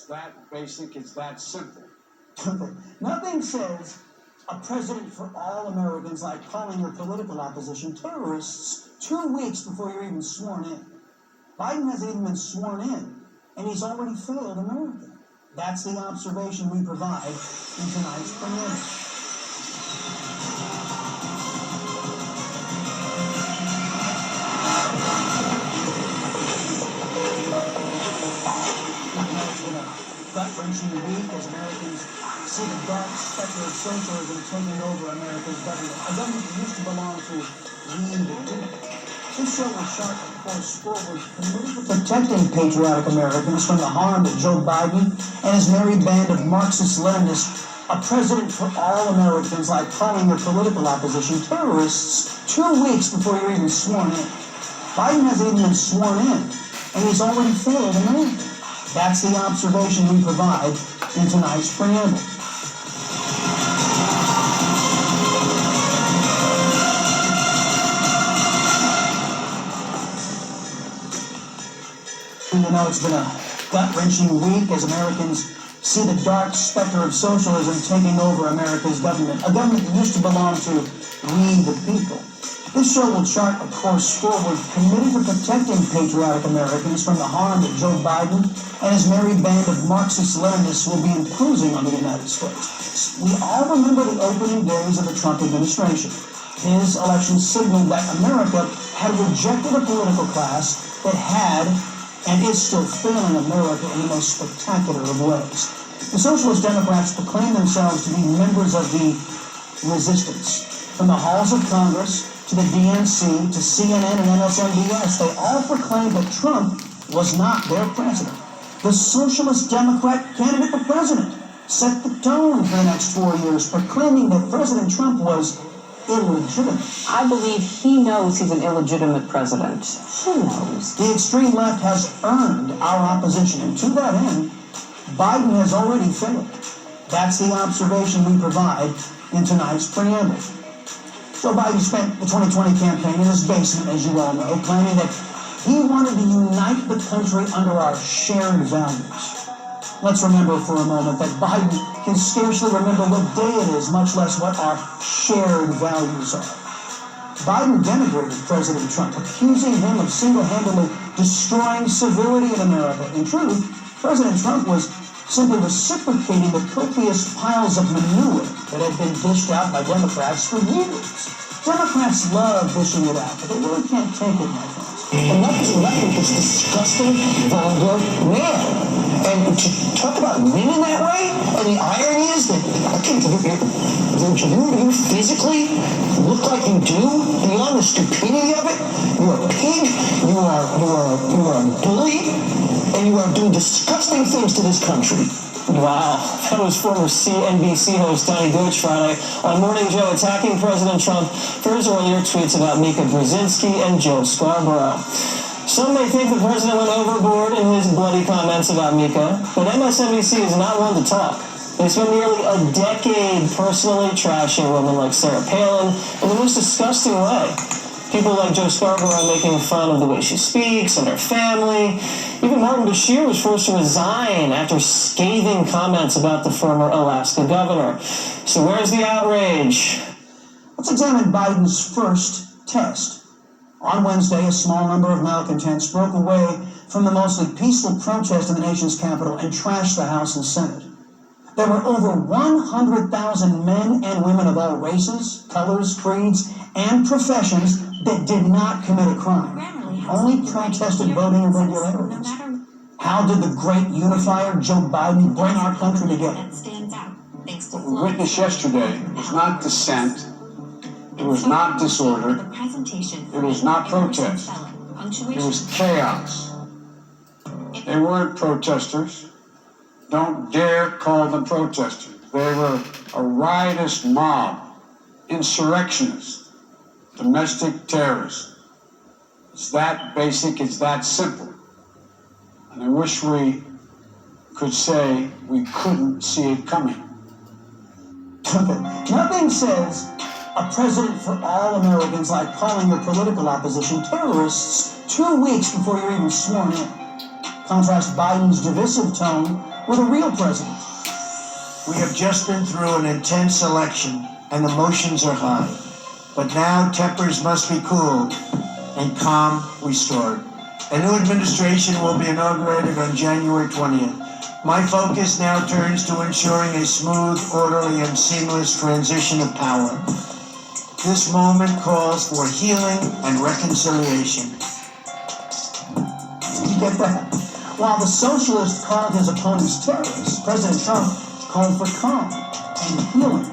It's that basic, it's that simple. Nothing says a president for all Americans like calling your political opposition terrorists 2 weeks before you're even sworn in. Biden hasn't even been sworn in, and he's already failed America. That's the observation we provide in tonight's premiere. Gut-wrenching week as Americans see the dark specter of socialism taking over America's government. A government that used to belong to we the people. This show will chart a course forward committed to protecting patriotic Americans from the harm that Joe Biden and his merry band of Marxist-Leninists, a president for all Americans like calling your political opposition terrorists 2 weeks before you're even sworn in. Biden hasn't even been sworn in, and he's already failed America. That's the observation we provide in tonight's preamble. You know, it's been a gut-wrenching week as Americans see the dark specter of socialism taking over America's government, a government that used to belong to we the people. This show will chart a course forward committed to protecting patriotic Americans from the harm that Joe Biden and his merry band of Marxist-Leninists will be imposing on the United States. We all remember the opening days of the Trump administration. His election signaled that America had rejected a political class that had and is still failing America in the most spectacular of ways. The Socialist Democrats proclaim themselves to be members of the resistance. From the halls of Congress to the DNC to CNN and MSNBS, they all proclaimed that Trump was not their president. The Socialist Democrat candidate for president set the tone for the next 4 years, proclaiming that President Trump was illegitimate. I believe he knows he's an illegitimate president. He knows. The extreme left has earned our opposition, and to that end, Biden has already failed. That's the observation we provide in tonight's preamble. Joe Biden spent the 2020 campaign in his basement, as you all know, claiming that he wanted to unite the country under our shared values. Let's remember for a moment that Biden can scarcely remember what day it is, much less what our shared values are. Biden denigrated President Trump, accusing him of single-handedly destroying civility in America. In truth, President Trump was simply reciprocating the copious piles of manure that had been dished out by Democrats for years. Democrats love dishing it out, but they really can't take it, my friends. And what is left with this disgusting, vulgar man. And to talk about women that way, and the irony is that you physically look like you do, beyond the stupidity of it. You're a pig, you are a bully, and you are doing disgusting things to this country. Wow, that was former CNBC host Donnie Deutsch Friday on Morning Joe attacking President Trump for his earlier tweets about Mika Brzezinski and Joe Scarborough. Some may think the president went overboard in his bloody comments about Mika, but MSNBC is not one to talk. They spent nearly a decade personally trashing women like Sarah Palin in the most disgusting way. People like Joe Scarborough making fun of the way she speaks and her family. Even Martin Bashir was forced to resign after scathing comments about the former Alaska governor. So where's the outrage? Let's examine Biden's first test. On Wednesday, a small number of malcontents broke away from the mostly peaceful protest in the nation's capital and trashed the House and Senate. There were over 100,000 men and women of all races, colors, creeds, and professions that did not commit a crime, only protested voting irregularities. How did the great unifier Joe Biden bring our country together? What we witnessed yesterday was not dissent, it was not disorder, it was not protest, it was chaos. They weren't protesters. Don't dare call them protesters. They were a riotous mob, insurrectionists, domestic terrorists. It's that basic, it's that simple. And I wish we could say we couldn't see it coming. Nothing says a president for all Americans like calling your political opposition terrorists 2 weeks before you're even sworn in. Contrast Biden's divisive tone with a real president. We have just been through an intense election, and emotions are high. But now tempers must be cooled and calm restored. A new administration will be inaugurated on January 20th. My focus now turns to ensuring a smooth, orderly, and seamless transition of power. This moment calls for healing and reconciliation. Did you get that? While the socialist called his opponents terrorists, President Trump called for calm and healing.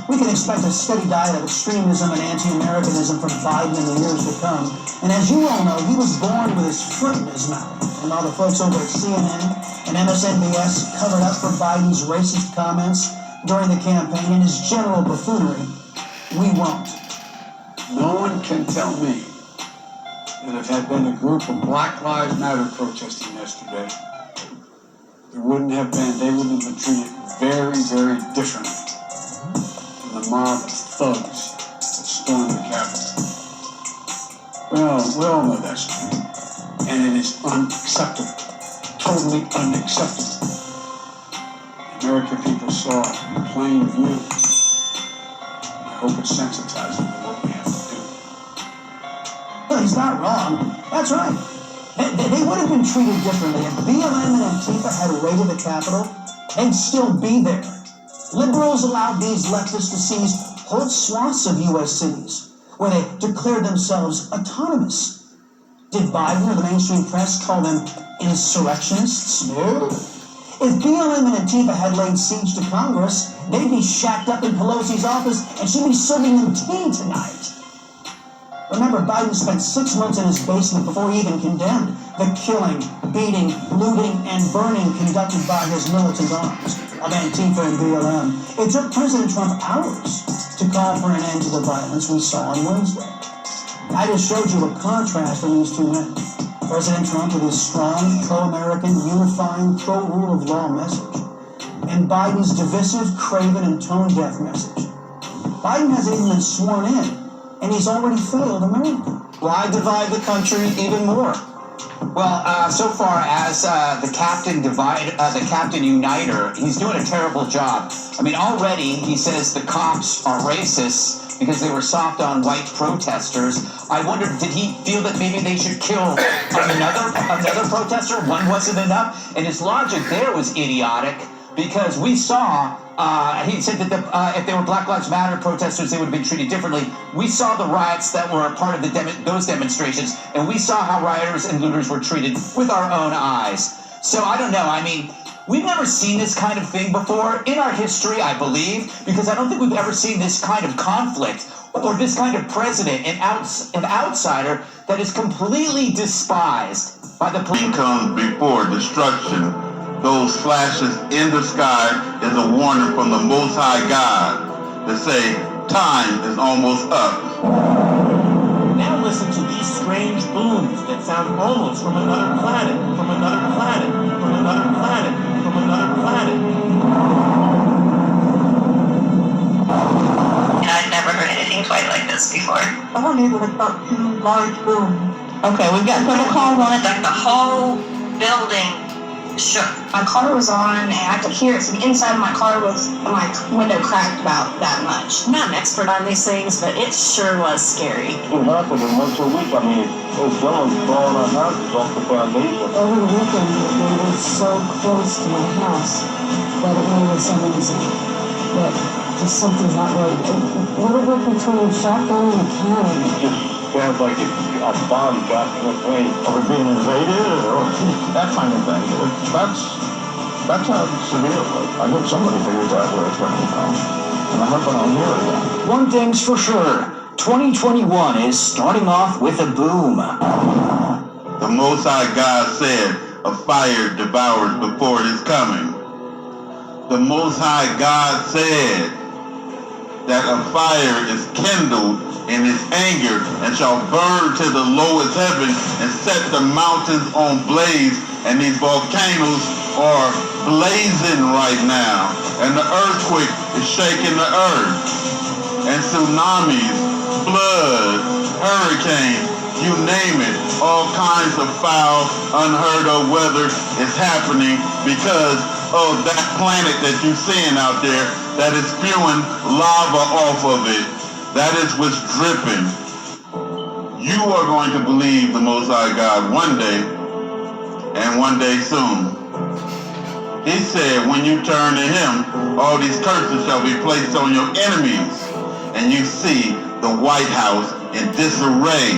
We can expect a steady diet of extremism and anti-Americanism from Biden in the years to come. And as you all know, he was born with his foot in his mouth. And while the folks over at CNN and MSNBS covered up for Biden's racist comments during the campaign and his general buffoonery, we won't. No one can tell me that if had been a group of Black Lives Matter protesting yesterday, they wouldn't have been treated very, very differently than the mob of thugs that stormed the Capitol. We all know that's true. And it is unacceptable. Totally unacceptable. The American people saw it in plain view. I hope it sensitizes them to what we have to do. Well, he's not wrong. That's right. They would have been treated differently. If BLM and Antifa had raided the Capitol, they'd still be there. Liberals allowed these leftists to seize whole swaths of U.S. cities where they declared themselves autonomous. Did Biden or the mainstream press call them insurrectionists? No. If BLM and Antifa had laid siege to Congress, they'd be shacked up in Pelosi's office and she'd be serving them tea tonight. Remember, Biden spent 6 months in his basement before he even condemned the killing, beating, looting, and burning conducted by his militant arms of Antifa and BLM. It took President Trump hours to call for an end to the violence we saw on Wednesday. I just showed you a contrast in these two men. President Trump with his strong, pro-American, unifying, pro-rule of law message, and Biden's divisive, craven, and tone-deaf message. Biden hasn't even been sworn in, and he's already failed America. Why divide the country even more? Well, so far as the captain uniter, he's doing a terrible job. I mean, already he says the cops are racist because they were soft on white protesters. I wondered, did he feel that maybe they should kill another protester? One wasn't enough? And his logic there was idiotic because we saw, he said that if they were Black Lives Matter protesters, they would have been treated differently. We saw the riots that were a part of those demonstrations, and we saw how rioters and looters were treated with our own eyes. So I don't know, I mean, we've never seen this kind of thing before in our history, I believe, because I don't think we've ever seen this kind of conflict or this kind of president, an outsider that is completely despised by the police. Comes before destruction. Those flashes in the sky is a warning from the Most High God to say time is almost up. Now listen to these strange booms that sound almost from another planet, from another planet, from another planet, from another planet. And I'd never heard anything quite like this before. I don't even about 2 large booms. Okay, we've got several calls on it. Like the whole building shook. My car was on and I could hear it. So the inside of my car was, my window cracked about that much. I'm not an expert on these things, but it sure was scary. It happened in once a week. I mean, those fellows blowing our houses off the foundation. Over the weekend, they were so close to my house that it made me so uneasy. That just something's not right. What a work between shotgun and a cannon. It just sounds like a bomb got in the plane. Or being invaded, or that kind of thing. That's how severe it was. I hope somebody figures out where it's coming from. And I hope I don't hear it again. One thing's for sure. 2021 is starting off with a boom. The Most High God said, a fire devours before his coming. The Most High God said that a fire is kindled in his anger and shall burn to the lowest heaven and set the mountains on blaze, and these volcanoes are blazing right now, and the earthquake is shaking the earth, and tsunamis, floods, hurricanes, you name it. All kinds of foul, unheard of weather is happening because of that planet that you're seeing out there that is spewing lava off of it. That is what's dripping. You are going to believe the Most High God one day, and one day soon. He said, when you turn to him, all these curses shall be placed on your enemies. And you see the White House in disarray.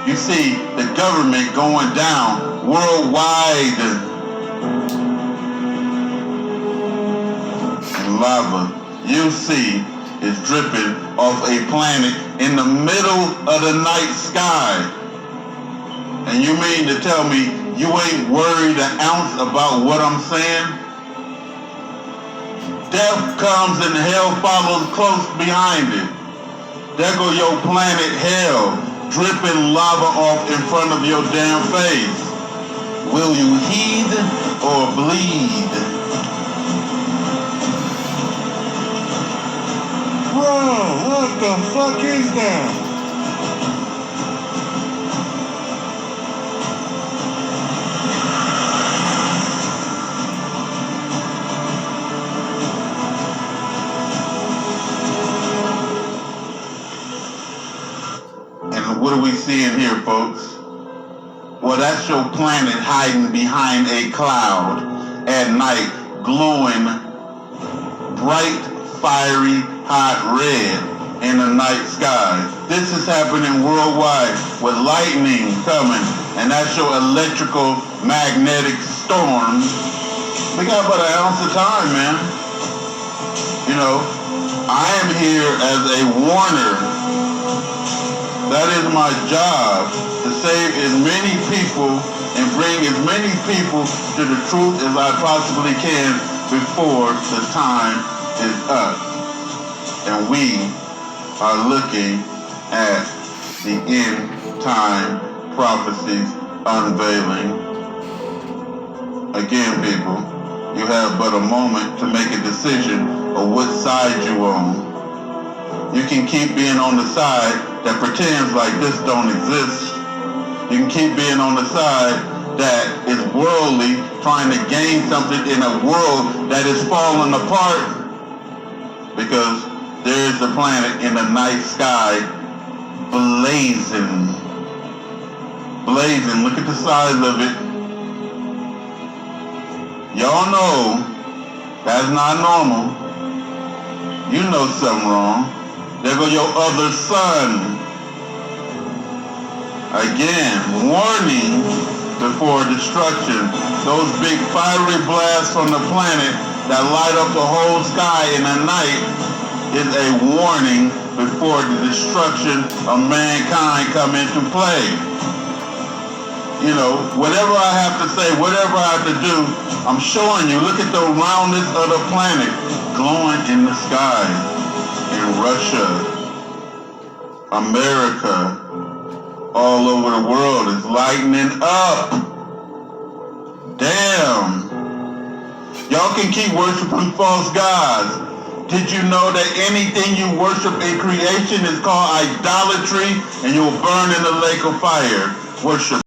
You see the government going down worldwide. And lava, you see, is dripping off a planet in the middle of the night sky. And you mean to tell me you ain't worried an ounce about what I'm saying? Death comes and hell follows close behind it. There go your planet hell, dripping lava off in front of your damn face. Will you heed or bleed? Bro, what the fuck is that? And what are we seeing here, folks? Well, that's your planet hiding behind a cloud at night, glowing bright, fiery, hot red in the night sky. This is happening worldwide with lightning coming, and that's your electrical magnetic storms. We got about an ounce of time, man. You know, I am here as a warner. That is my job, to save as many people and bring as many people to the truth as I possibly can before the time is up. And we are looking at the end time prophecies unveiling. Again, people, you have but a moment to make a decision of what side you on. You can keep being on the side that pretends like this don't exist. You can keep being on the side that is worldly, trying to gain something in a world that is falling apart. Because there is a planet in the night sky blazing. Blazing. Look at the size of it. Y'all know that's not normal. You know something wrong. There go your other sun. Again, warning before destruction. Those big fiery blasts from the planet that light up the whole sky in the night is a warning before the destruction of mankind come into play. You know, whatever I have to say, whatever I have to do, I'm showing you. Look at the roundness of the planet glowing in the sky. In Russia, America, all over the world is lightening up. Damn. Y'all can keep worshiping false gods. Did you know that anything you worship in creation is called idolatry and you'll burn in the lake of fire? Worship